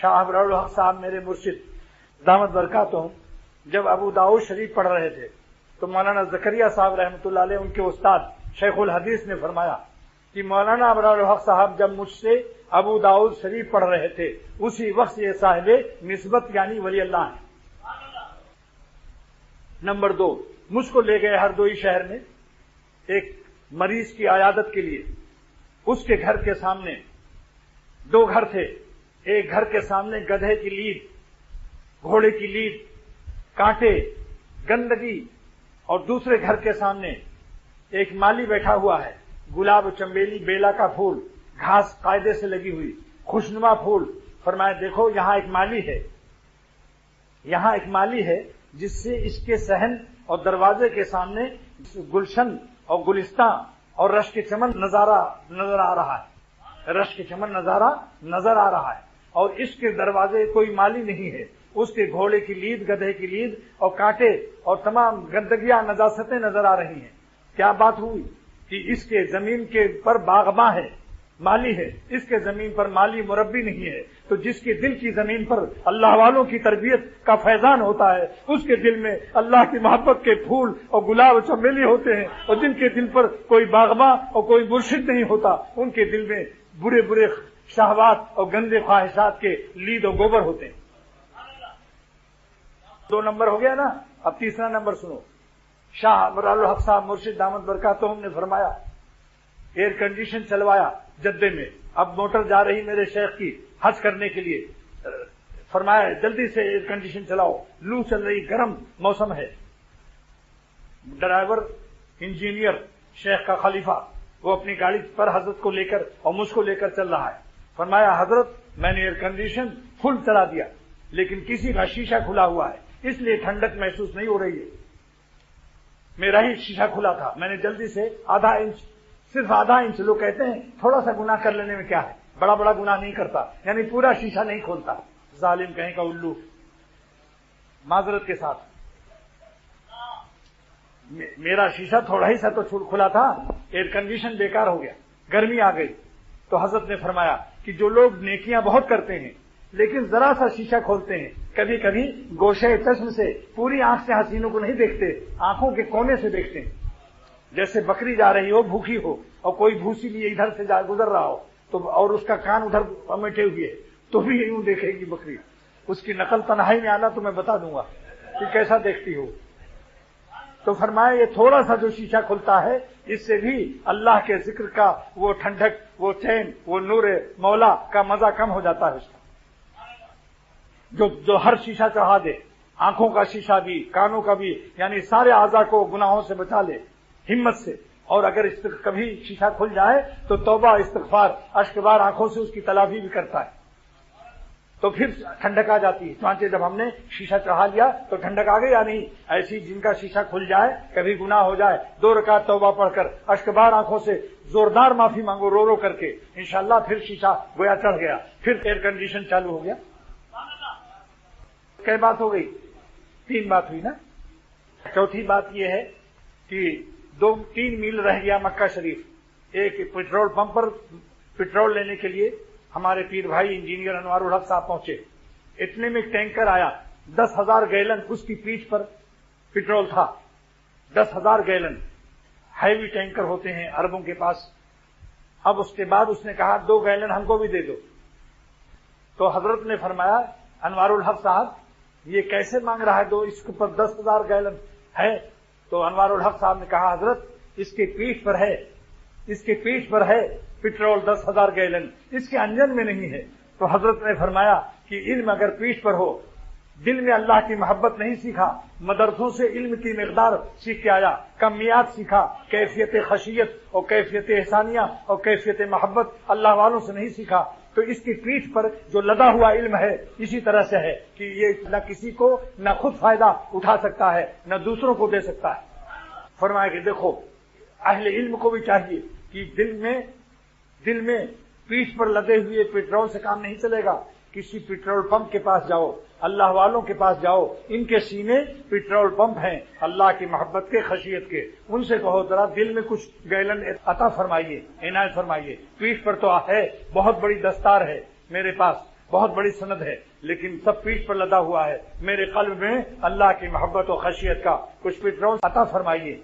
شاہ ابرار الحق صاحب میرے مرشد دامت برکاتہم جب ابو داؤد شریف پڑھ رہے تھے تو مولانا زکریا صاحب رحمۃ اللہ علیہ ان کے استاد شیخ الحدیث نے فرمایا کہ مولانا ابرار الحق صاحب جب مجھ سے ابو داؤد شریف پڑھ رہے تھے اسی وقت یہ صاحب نسبت یعنی ولی اللہ ہیں۔ نمبر 2، مجھ کو لے گئے ہردوئی شہر میں ایک مریض کی عیادت کے لیے۔ اس کے گھر کے سامنے 2 گھر تھے، ایک گھر کے سامنے گدھے کی لید، گھوڑے کی لید، کانٹے، گندگی، اور دوسرے گھر کے سامنے ایک مالی بیٹھا ہوا ہے، گلاب، چنبیلی، بیلا کا پھول، گھاس قاعدے سے لگی ہوئی، خوشنما پھول۔ فرمایا دیکھو یہاں ایک مالی ہے، یہاں ایک مالی ہے جس سے اس کے صحن اور دروازے کے سامنے گلشن اور گلستان اور رشک چمن نظر آ رہا ہے، رشک چمن نظارہ نظر آ رہا ہے، اور اس کے دروازے کوئی مالی نہیں ہے، اس کے گھوڑے کی لید، گدھے کی لید اور کانٹے اور تمام گندگیاں، نجاستیں نظر آ رہی ہیں۔ کیا بات ہوئی کہ اس کے زمین کے پر باغباں ہے، مالی ہے، اس کے زمین پر مالی مربی نہیں ہے، تو جس کے دل کی زمین پر اللہ والوں کی تربیت کا فیضان ہوتا ہے اس کے دل میں اللہ کی محبت کے پھول اور گلاب و چمیلی ہوتے ہیں، اور جن کے دل پر کوئی باغباں اور کوئی مرشد نہیں ہوتا ان کے دل میں برے برے شہوات اور گندے خواہشات کے لید و گوبر ہوتے ہیں۔ 2 نمبر ہو گیا نا، اب تیسرا نمبر سنو۔ شاہ ابرار الحق صاحب مرشد دامت برکاتہم نے فرمایا ایئر کنڈیشن چلوایا جدے میں، اب موٹر جا رہی میرے شیخ کی حج کرنے کے لیے، فرمایا جلدی سے ایئر کنڈیشن چلاؤ، لو چل رہی، گرم موسم ہے۔ ڈرائیور انجینئر شیخ کا خلیفہ وہ اپنی گاڑی پر حضرت کو لے کر اور مجھ کو لے کر چل رہا ہے۔ فرمایا حضرت میں نے ایئر کنڈیشن فل چلا دیا لیکن کسی کا شیشہ کھلا ہوا ہے اس لیے ٹھنڈک محسوس نہیں ہو رہی ہے، میرا ہی شیشہ کھلا تھا، میں نے جلدی سے آدھا انچ، صرف آدھا انچ، لوگ کہتے ہیں تھوڑا سا گناہ کر لینے میں کیا ہے، بڑا بڑا گناہ نہیں کرتا، یعنی پورا شیشہ نہیں کھولتا، ظالم کہیں کا الو۔ معذرت کے ساتھ میرا شیشہ تھوڑا ہی سا تو کھلا تھا، ایئر کنڈیشن بیکار ہو گیا، گرمی آ گئی، تو حضرت نے فرمایا کہ جو لوگ نیکیاں بہت کرتے ہیں لیکن ذرا سا شیشہ کھولتے ہیں، کبھی کبھی گوشے چشم سے پوری آنکھ سے حسینوں کو نہیں دیکھتے، آنکھوں کے کونے سے دیکھتے ہیں، جیسے بکری جا رہی ہو بھوکی ہو اور کوئی بھوسی لیے ادھر سے گزر رہا ہو تو اور اس کا کان ادھر پمیٹے ہوئے تو بھی یوں دیکھے گی بکری، اس کی نقل تنہائی میں آنا تو میں بتا دوں گا کہ کیسا دیکھتی ہو۔ تو فرمایا یہ تھوڑا سا جو شیشہ کھلتا ہے اس سے بھی اللہ کے ذکر کا وہ ٹھنڈک، وہ چین، وہ نور مولا کا مزہ کم ہو جاتا ہے اس کا۔ جو ہر شیشہ چڑھا دے، آنکھوں کا شیشہ بھی، کانوں کا بھی، یعنی سارے اعضاء کو گناہوں سے بچا لے ہمت سے، اور اگر کبھی شیشہ کھل جائے تو توبہ، استغفار، اشک بار آنکھوں سے اس کی تلافی بھی کرتا ہے تو پھر ٹھنڈک آ جاتی ہے۔ چانچے جب ہم نے شیشہ چڑھا لیا تو ٹھنڈک آ گئی یا نہیں؟ ایسی جن کا شیشہ کھل جائے، کبھی گناہ ہو جائے، 2 رکعت توبہ پڑھ کر اشک بار آنکھوں سے زوردار معافی مانگو رو رو کر کے، انشاءاللہ پھر شیشہ گویا چڑھ گیا، پھر ایئر کنڈیشن چالو ہو گیا۔ کئی بات ہو گئی؟ 3 بات ہوئی نا۔ چوتھی بات یہ ہے کہ 2-3 میل رہ گیا مکہ شریف، ایک پیٹرول پمپ پر پیٹرول لینے کے لیے ہمارے پیر بھائی انجینئر انوار الحق صاحب پہنچے، اتنے میں ایک ٹینکر آیا، 10,000 گیلن اس کی پیٹھ پر پیٹرول تھا، 10,000 گیلن، ہیوی ٹینکر ہوتے ہیں عربوں کے پاس۔ اب اس کے بعد اس نے کہا 2 گیلن ہم کو بھی دے دو، تو حضرت نے فرمایا انوار الحق صاحب یہ کیسے مانگ رہا ہے، اس کے اوپر 10,000 گیلن ہے؟ تو انوار الحق صاحب نے کہا حضرت اس کے پیٹھ پر ہے، اس کے پیٹھ پر ہے پیٹرول 10,000 گیلن، اس کے انجن میں نہیں ہے۔ تو حضرت نے فرمایا کہ علم اگر پیٹھ پر ہو، دل میں اللہ کی محبت نہیں سیکھا، مدرسوں سے علم کی مقدار سیکھ کے آیا، کمیات سیکھا، کیفیت خشیت اور کیفیت احسانیہ اور کیفیت محبت اللہ والوں سے نہیں سیکھا، تو اس کی پیٹھ پر جو لدا ہوا علم ہے اسی طرح سے ہے کہ یہ نہ کسی کو نہ خود فائدہ اٹھا سکتا ہے نہ دوسروں کو دے سکتا ہے۔ فرمایا کہ دیکھو اہل علم کو بھی چاہیے کہ دل میں پیٹھ پر لدے ہوئے پیٹرول سے کام نہیں چلے گا، کسی پیٹرول پمپ کے پاس جاؤ، اللہ والوں کے پاس جاؤ، ان کے سینے پیٹرول پمپ ہیں اللہ کی محبت کے، خشیت کے، ان سے کہو ذرا دل میں کچھ گیلن عطا فرمائیے، عنایت فرمائیے۔ پیٹھ پر تو ہے، بہت بڑی دستار ہے میرے پاس، بہت بڑی سند ہے، لیکن سب پیٹھ پر لدا ہوا ہے۔ میرے قلب میں اللہ کی محبت و خشیت کا کچھ پٹرول عطا فرمائیے۔